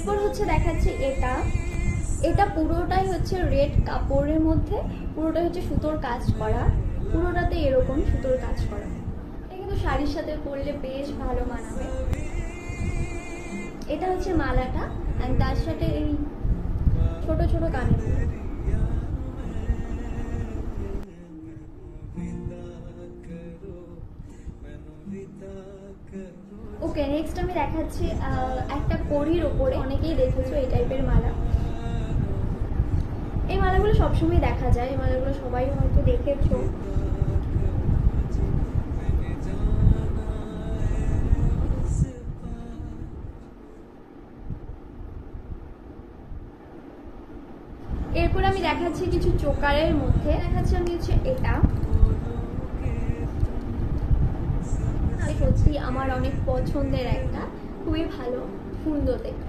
এরপর হচ্ছে দেখাচ্ছি এটা। এটা পুরোটাই হচ্ছে রেড কাপড়ের মধ্যে, পুরোটাই হচ্ছে সুতোর কাজ করা, পুরোটাতে এরকম সুতোর কাজ করা। এটা কিন্তু শাড়ির সাথে পরলে বেশ ভালো মানাবে। এটা হচ্ছে মালাটা, আর তার সাথে এই ছোট ছোট কানের দুল। ওকে, নেক্সট আমি দেখাচ্ছি একটা কড়ির ওপরে, অনেকেই দেখেছো এই টাইপের মালা। এই মালাগুলো সবসময় দেখা যায়, এই মালাগুলো সবাই হয়তো দেখেছো। এরপর আমি দেখাচ্ছি কিছু চোকারের মধ্যে, দেখাচ্ছি আমি হচ্ছে এটা। সত্যি আমার অনেক পছন্দের একটা, খুবই ভালো, সুন্দর দেখতে।